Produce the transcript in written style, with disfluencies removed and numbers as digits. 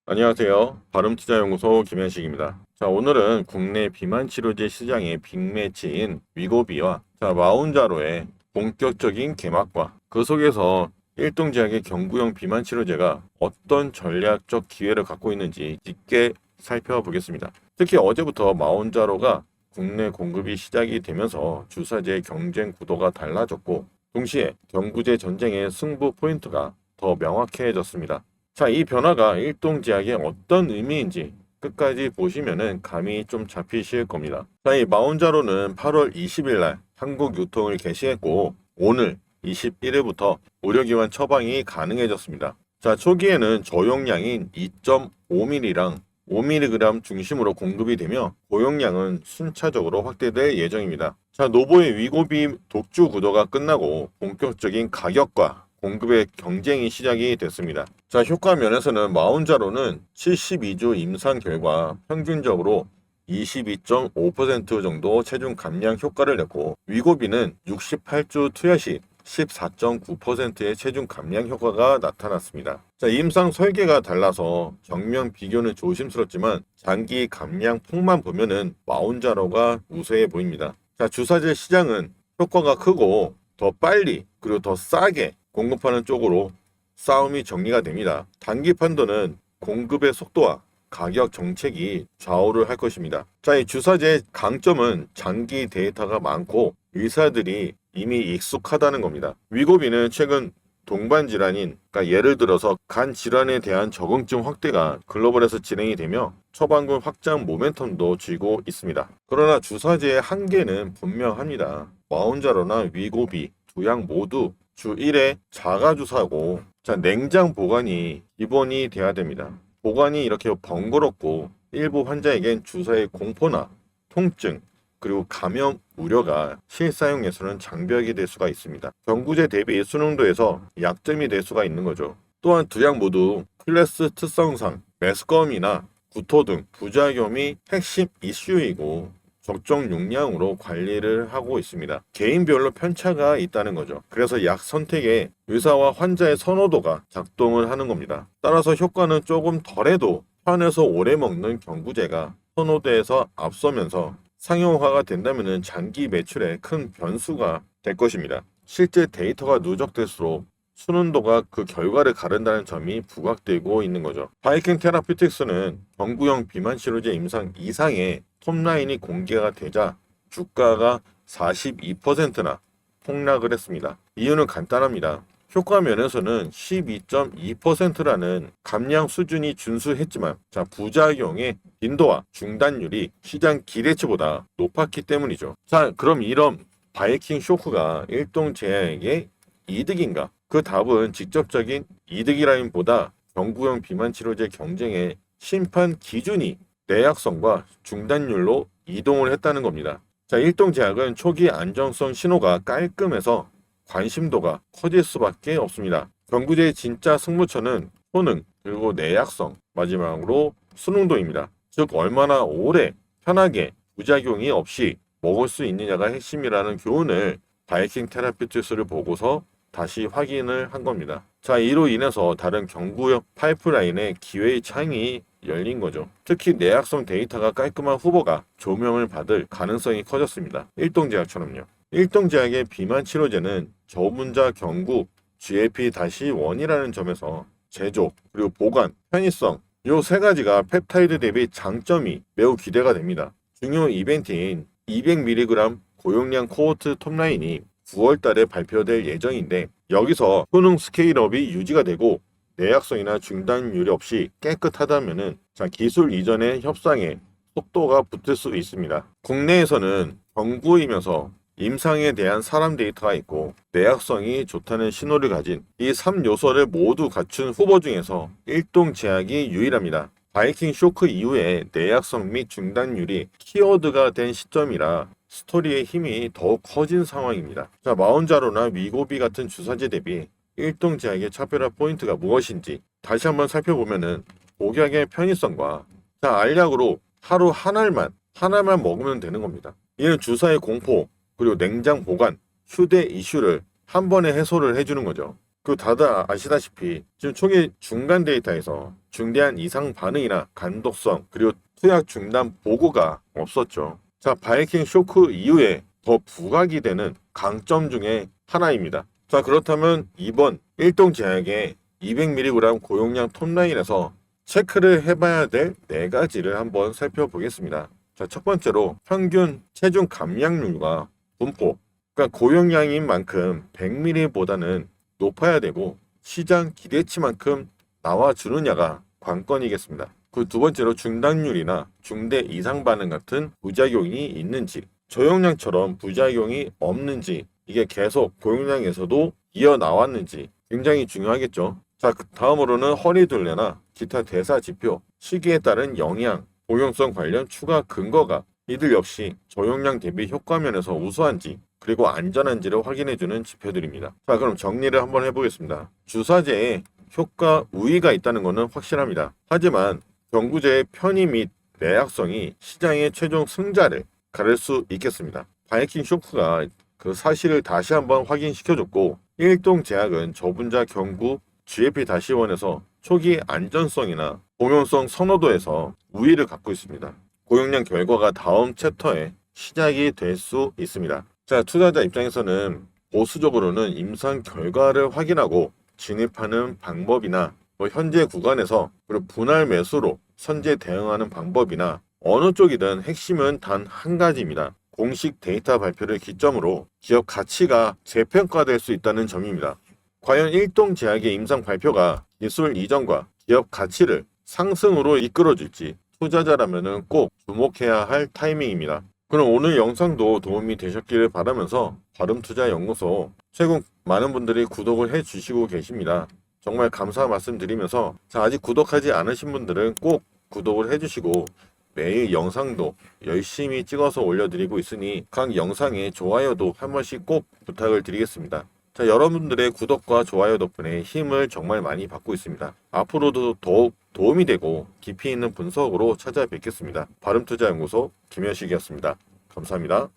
안녕하세요. 바름투자연구소 김현식입니다. 자, 오늘은 국내 비만 치료제 시장의 빅매치인 위고비와 마운자로의 본격적인 개막과 그 속에서 일동제약의 경구용 비만 치료제가 어떤 전략적 기회를 갖고 있는지 깊게 살펴보겠습니다. 특히 어제부터 마운자로가 국내 공급이 시작이 되면서 주사제의 경쟁 구도가 달라졌고, 동시에 경구제 전쟁의 승부 포인트가 더 명확해졌습니다. 자, 이 변화가 일동제약에 어떤 의미인지 끝까지 보시면은 감이 좀 잡히실 겁니다. 자, 이 마운자로는 8월 20일 날 한국 유통을 개시했고, 오늘 21일부터 의료기관 처방이 가능해졌습니다. 자, 초기에는 저용량인 2.5mg랑 5mg 중심으로 공급이 되며 고용량은 순차적으로 확대될 예정입니다. 자, 노보의 위고비 독주 구도가 끝나고 본격적인 가격과 공급의 경쟁이 시작이 됐습니다. 자, 효과 면에서는 마운자로는 72주 임상 결과 평균적으로 22.5% 정도 체중 감량 효과를 냈고, 위고비는 68주 투여 시 14.9%의 체중 감량 효과가 나타났습니다. 자, 임상 설계가 달라서 정면 비교는 조심스럽지만 장기 감량 폭만 보면은 마운자로가 우세해 보입니다. 자, 주사제 시장은 효과가 크고 더 빨리 그리고 더 싸게 공급하는 쪽으로 싸움이 정리가 됩니다. 단기 판도는 공급의 속도와 가격 정책이 좌우를 할 것입니다. 자, 이 주사제의 강점은 장기 데이터가 많고 의사들이 이미 익숙하다는 겁니다. 위고비는 최근 동반 질환인, 그러니까 예를 들어서 간 질환에 대한 적응증 확대가 글로벌에서 진행이 되며 처방금 확장 모멘텀도 쥐고 있습니다. 그러나 주사제의 한계는 분명합니다. 마운자로나 위고비 두 약 모두 주 1회 자가주사고, 자, 냉장 보관이 기본이 돼야 됩니다. 보관이 이렇게 번거롭고 일부 환자에겐 주사의 공포나 통증, 그리고 감염 우려가 실사용에서는 장벽이 될 수가 있습니다. 경구제 대비 수능도에서 약점이 될 수가 있는 거죠. 또한 두 약 모두 클래스 특성상 매스컴이나 구토 등 부작용이 핵심 이슈이고 적정 용량으로 관리를 하고 있습니다. 개인별로 편차가 있다는 거죠. 그래서 약 선택에 의사와 환자의 선호도가 작동을 하는 겁니다. 따라서 효과는 조금 덜해도 편해서 오래 먹는 경구제가 선호도에서 앞서면서 상용화가 된다면 장기 매출에 큰 변수가 될 것입니다. 실제 데이터가 누적될수록 순응도가 그 결과를 가른다는 점이 부각되고 있는 거죠. 바이킹 테라피틱스는 경구용 비만 치료제 임상 이상의 톱라인이 공개가 되자 주가가 42%나 폭락을 했습니다. 이유는 간단합니다. 효과 면에서는 12.2%라는 감량 수준이 준수했지만, 자, 부작용의 빈도와 중단율이 시장 기대치보다 높았기 때문이죠. 자, 그럼 이런 바이킹 쇼크가 일동제약의 이득인가? 그 답은 직접적인 이득이라인보다 경구용 비만 치료제 경쟁의 심판 기준이 내약성과 중단율로 이동을 했다는 겁니다. 자, 일동제약은 초기 안정성 신호가 깔끔해서 관심도가 커질 수밖에 없습니다. 경구제의 진짜 승부처는 효능, 그리고 내약성, 마지막으로 수능도입니다. 즉, 얼마나 오래 편하게 부작용이 없이 먹을 수 있느냐가 핵심이라는 교훈을 바이킹 테라피utics를 보고서 다시 확인을 한 겁니다. 자, 이로 인해서 다른 경구용 파이프라인의 기회의 창이 열린 거죠. 특히 내약성 데이터가 깔끔한 후보가 조명을 받을 가능성이 커졌습니다. 일동제약처럼요. 일동제약의 비만 치료제는 저분자 경구 GLP-1이라는 점에서 제조, 그리고 보관, 편의성 이 세 가지가 펩타이드 대비 장점이 매우 기대가 됩니다. 중요 이벤트인 200mg 고용량 코호트 톱라인이 9월 달에 발표될 예정인데, 여기서 효능 스케일업이 유지가 되고 내약성이나 중단율이 없이 깨끗하다면은 기술 이전의 협상에 속도가 붙을 수 있습니다. 국내에서는 경구이면서 임상에 대한 사람 데이터가 있고 내약성이 좋다는 신호를 가진 이 3요소를 모두 갖춘 후보 중에서 일동제약이 유일합니다. 바이킹 쇼크 이후에 내약성 및 중단율이 키워드가 된 시점이라 스토리의 힘이 더욱 커진 상황입니다. 자, 마운자로나 위고비 같은 주사제 대비 일동제약의 차별화 포인트가 무엇인지 다시 한번 살펴보면은 복약의 편의성과, 자, 알약으로 하루 하나만 먹으면 되는 겁니다. 이는 주사의 공포, 그리고 냉장 보관, 휴대 이슈를 한 번에 해소를 해주는 거죠. 그 다들 아시다시피 지금 초기 중간 데이터에서 중대한 이상 반응이나 간독성 그리고 투약 중단 보고가 없었죠. 자, 바이킹 쇼크 이후에 더 부각이 되는 강점 중에 하나입니다. 자, 그렇다면 이번 일동 제약의 200mg 고용량 톱라인에서 체크를 해봐야 될 4가지를 한번 살펴보겠습니다. 자, 첫 번째로 평균 체중 감량률과 분포. 그러니까 고용량인 만큼 100ml보다는 높아야 되고 시장 기대치만큼 나와주느냐가 관건이겠습니다. 그 두 번째로 중단율이나 중대 이상 반응 같은 부작용이 있는지, 저용량처럼 부작용이 없는지, 이게 계속 고용량에서도 이어 나왔는지 굉장히 중요하겠죠. 자, 다음으로는 허리둘레나 기타 대사 지표, 시기에 따른 영양, 복용성 관련 추가 근거가 이들 역시 저용량 대비 효과 면에서 우수한지 그리고 안전한지를 확인해주는 지표들입니다. 자, 그럼 정리를 한번 해보겠습니다. 주사제에 효과 우위가 있다는 것은 확실합니다. 하지만 경구제의 편의 및 내약성이 시장의 최종 승자를 가를 수 있겠습니다. 바이킹 쇼크가 그 사실을 다시 한번 확인시켜줬고, 일동 제약은 저분자 경구 GLP-1에서 초기 안전성이나 공용성 선호도에서 우위를 갖고 있습니다. 고용량 결과가 다음 챕터에 시작이 될 수 있습니다. 자, 투자자 입장에서는 보수적으로는 임상 결과를 확인하고 진입하는 방법이나 현재 구간에서 그리고 분할 매수로 선제 대응하는 방법이나 어느 쪽이든 핵심은 단 한 가지입니다. 공식 데이터 발표를 기점으로 기업 가치가 재평가될 수 있다는 점입니다. 과연 일동 제약의 임상 발표가 기술 이전과 기업 가치를 상승으로 이끌어줄지 투자자라면 꼭 주목해야 할 타이밍입니다. 그럼 오늘 영상도 도움이 되셨기를 바라면서 바름투자연구소 최근 많은 분들이 구독을 해주시고 계십니다. 정말 감사 말씀드리면서 아직 구독하지 않으신 분들은 꼭 구독을 해주시고 매일 영상도 열심히 찍어서 올려드리고 있으니 각 영상에 좋아요도 한 번씩 꼭 부탁을 드리겠습니다. 자, 여러분들의 구독과 좋아요 덕분에 힘을 정말 많이 받고 있습니다. 앞으로도 더욱 도움이 되고 깊이 있는 분석으로 찾아뵙겠습니다. 바름투자연구소 김현식이었습니다. 감사합니다.